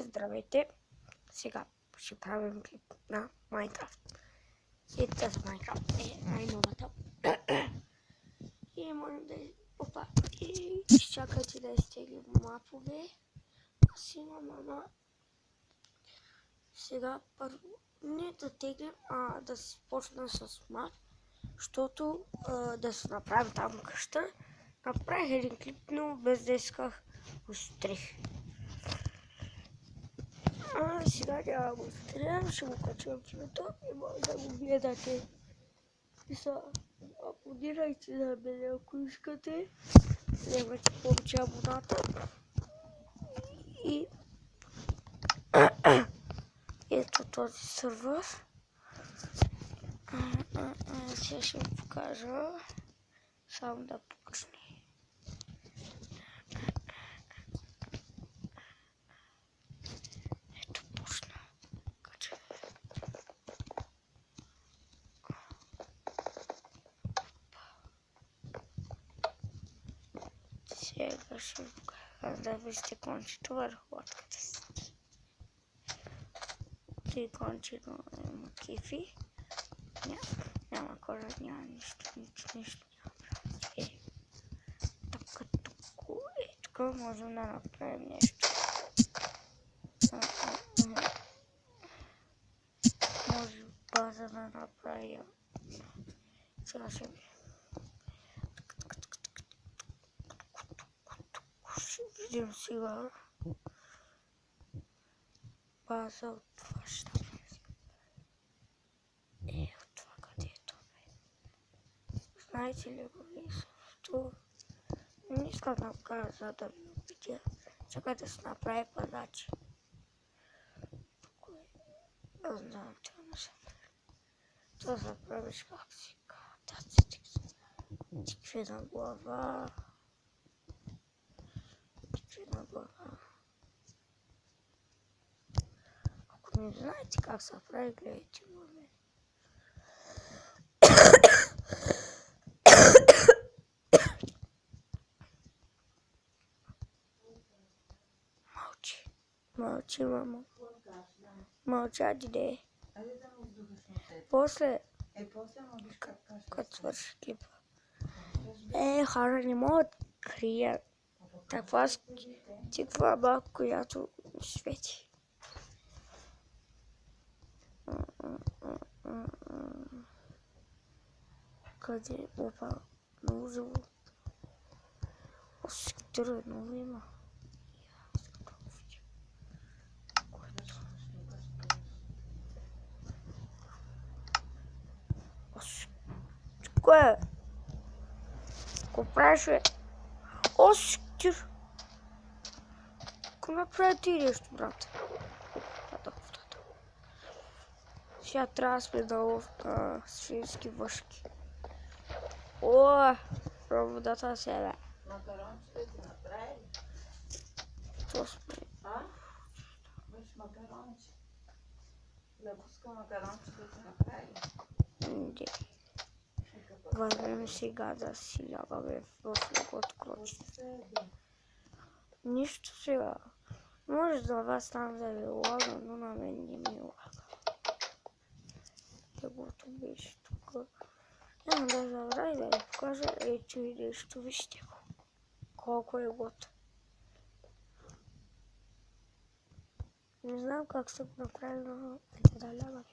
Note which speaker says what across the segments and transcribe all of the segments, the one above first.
Speaker 1: Здравейте! Сега ще правим клип на Майнкрафт. И тази Майнкрафт е най-новата. И можем да и изчакайте да изтеглим мапове. Аз имам, ама сега първо не да теглим, а да си почна с мап, защото да се направим там къща. Направих един клип, но без да исках го стрих. Сега няма го стрелям, ще го качвам в YouTube и може да го гледате. И са, абонирайте на мен, ако искате. Вземете повече абоната. И ето този сървър. Сега ще ви покажа. Само да почне. Ето почна. Кача. Сега ще ви покажа да вижте кончето върху лодката си. Той кончето има кефи. Няма кожа, няма нищо няма. Тук можем да направим нещо. Може база да направим. Сега ще видим сега. База от това ще от това където бе. Знаете ли го висото? Не искам да покажа, за да ви убедя. Чакай да се направи пазачи. Аз знам, че не се прави. Това се правиш как си тикви на глава. Ако не знаете как се прави, гледайте го мен. Мълчи, мамо. Мълча, диде. После, като свърши клипа. Хора не могат да крият. Таква тиква баба, която свети. Къде? Опа, много живо. Сектора много има. Кое? Ко правиш, бе? Сектор! Ко направи ти нещо, брат? Сега трябва да сме на лов на свински въшки. Проводата се бе.
Speaker 2: Макарончета ти направи ли?
Speaker 1: То сме.
Speaker 2: Виж макаронче. Лепуска макарончета ти направи ли?
Speaker 1: Не. Вървим сега да си лягаме в легото кроче. Нищо сега. Може да вас там да ви лага, но на мен не ми лага. Легото беше тук. Няма да забравя да ви покажа. Ето и нещо, вижте го. Колко е легото. Не знам как съм го направил, но ето да лягаме.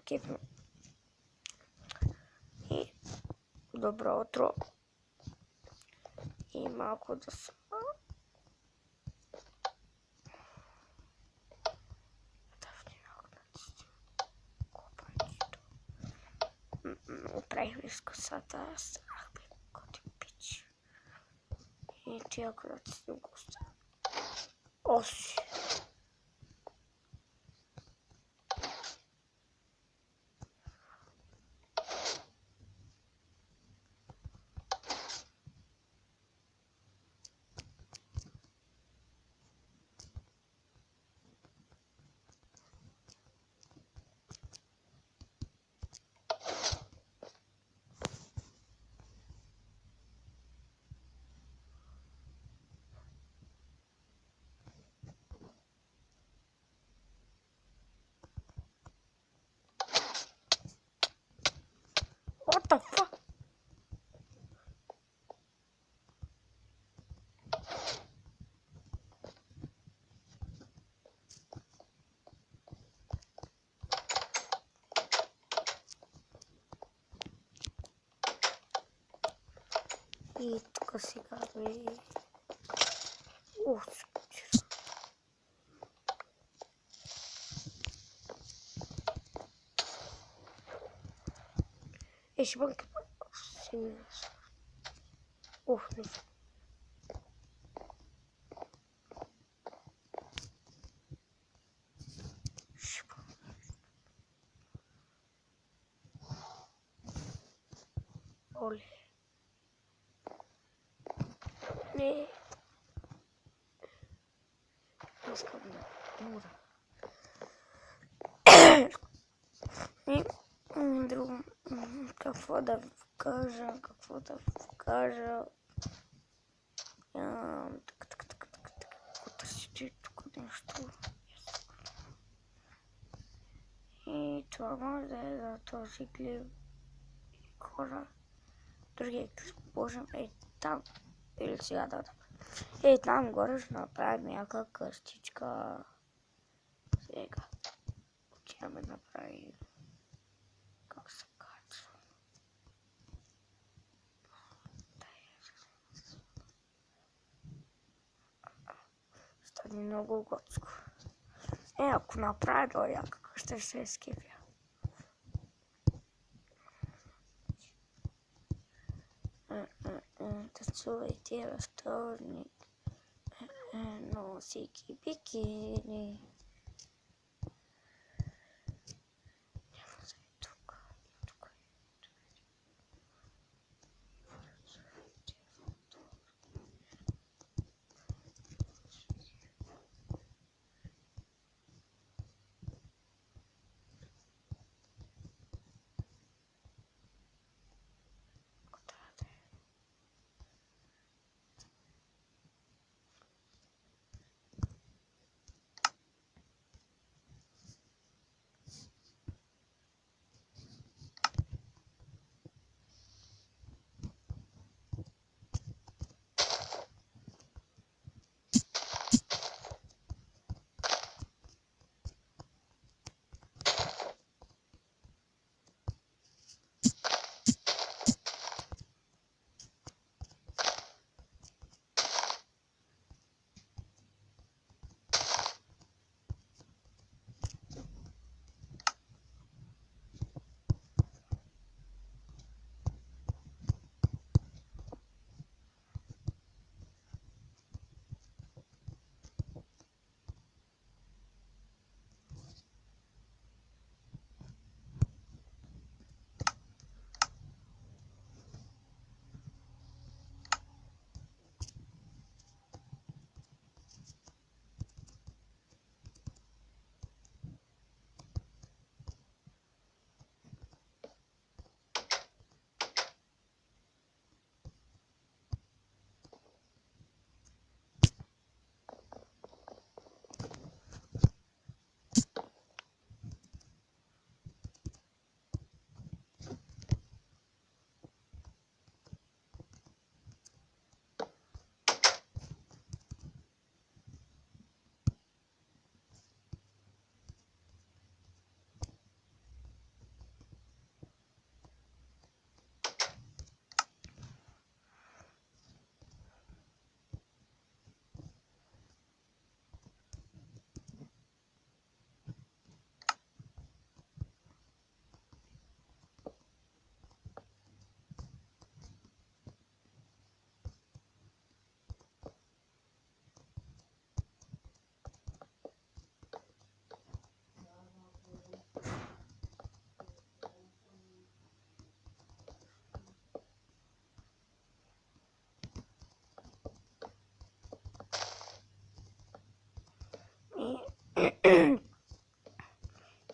Speaker 1: Кипно. И добро утро. И малко да съм. Оправихме с косата, станахме като пич. И тия когато си го оставя. Оси. the fuck? И тук сега бе... О, ще бънка... Ох, не. Оле. Не. Искам да умра. И друго. Какво да ви кажа? Какво да ви кажа? Търсите тук нещо. И това може да е за този клип. Хора. Другия клип можем там. Или сега да направим. Там горе ще направим някаква къщичка. Сега. Отиваме да направим. Как се качва? Стане много готско. Ако направя до някакъв, ще се скипя. Танцувайте във вторник. Носики бикини.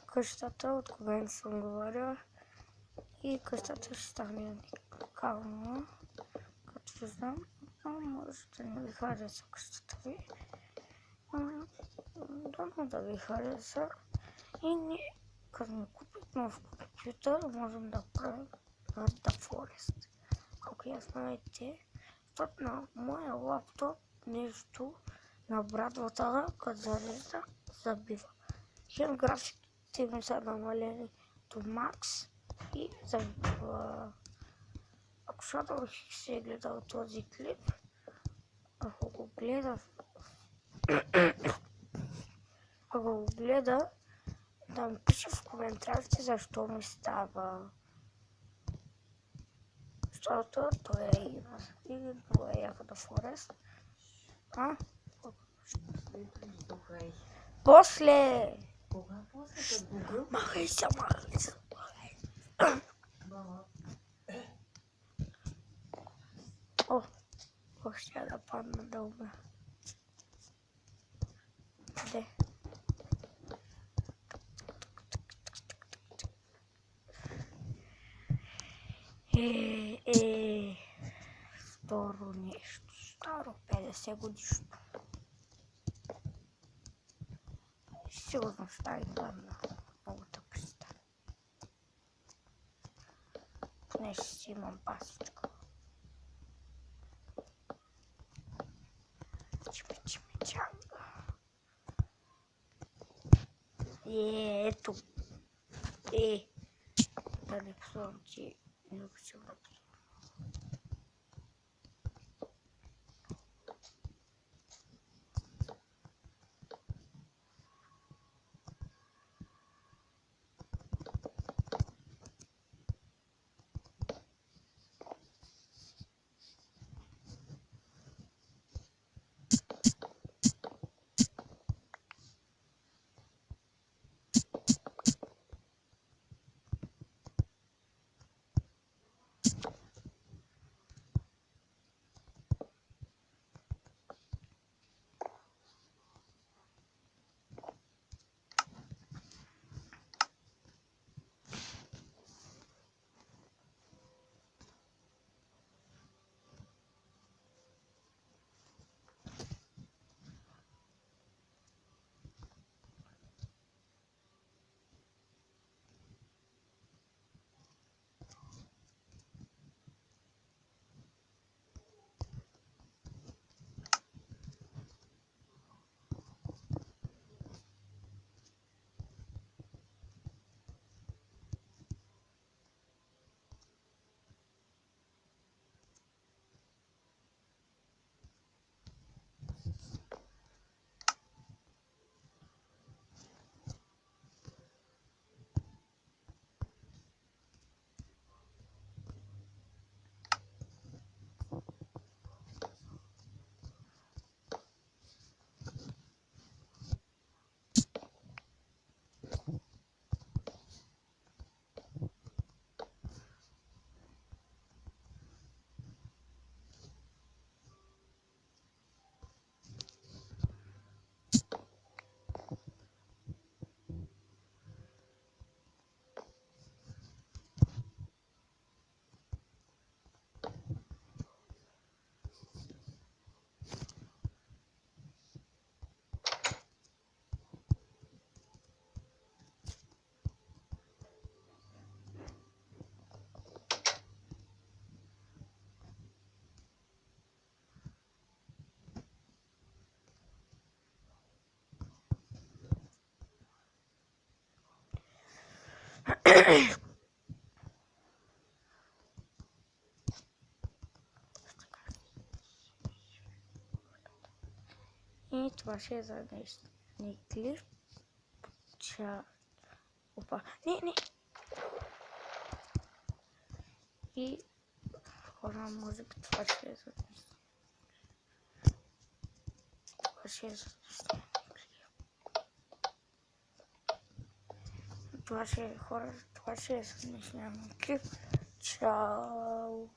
Speaker 1: Къщата, от кога съм говорила, и къщата ще стане калма, като знам, може да не ви хареса къщата ви. Дано да ви хареса и ние, като ми купят нов компютър, можем да правим The Forest. Ако я знаете, защото на моя лаптоп нещо на брадвата, като зарежда, забива. Хем графиките ми са намалени до макс и забива. Ако защото си гледал този клип, ако го гледа, да ми пише в коментарите защо ми става. Защото той е и много е яко да Форест. После!
Speaker 2: Кога после като Google?
Speaker 1: Махай се. О, ще да падна да умра. Де? Второ нещо. Старо 50 годишно. Сигурно ще изгледна много тъпи стане. Поне ще си имам пасичка. Чанга. Ето. Да не псувам, че не обичам да псувам. И това ще е за днешния клип. Опа. Не. И хора музика, това ще е за днешния. Това ще е за днешния клип. Това ще е за днешния клип. Чао.